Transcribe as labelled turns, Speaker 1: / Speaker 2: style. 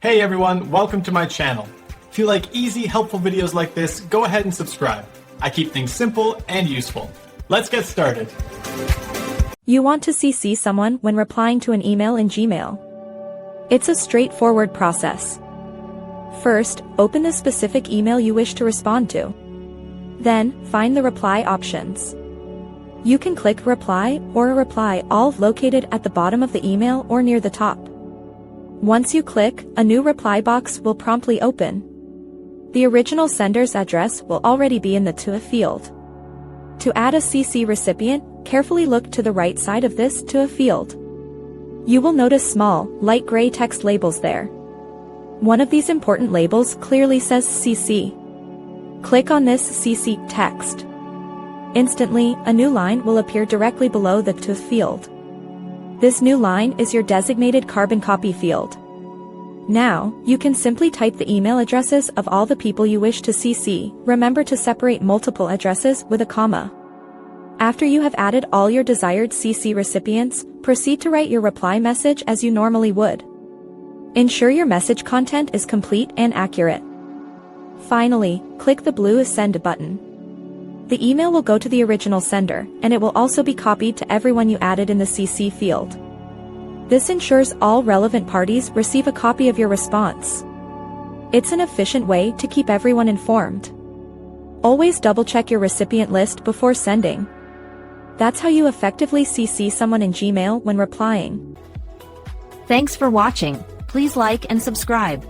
Speaker 1: Hey everyone, welcome to my channel. If you like easy, helpful videos like this, go ahead and subscribe. I keep things simple and useful. Let's get started.
Speaker 2: You want to CC someone when replying to an email in Gmail. It's a straightforward process. First, open the specific email you wish to respond to. Then, find the reply options. You can click Reply or Reply All located at the bottom of the email or near the top. Once you click, a new reply box will promptly open. The original sender's address will already be in the To field. To add a CC recipient, carefully look to the right side of this To field. You will notice small, light gray text labels there. One of these important labels clearly says CC. Click on this CC text. Instantly, a new line will appear directly below the To field. This new line is your designated carbon copy field. Now, you can simply type the email addresses of all the people you wish to CC. Remember to separate multiple addresses with a comma. After you have added all your desired CC recipients, proceed to write your reply message as you normally would. Ensure your message content is complete and accurate. Finally, click the blue Send button. The email will go to the original sender, and it will also be copied to everyone you added in the CC field. This ensures all relevant parties receive a copy of your response. It's an efficient way to keep everyone informed. Always double-check your recipient list before sending. That's how you effectively CC someone in Gmail when replying.
Speaker 3: Thanks for watching. Please like and subscribe.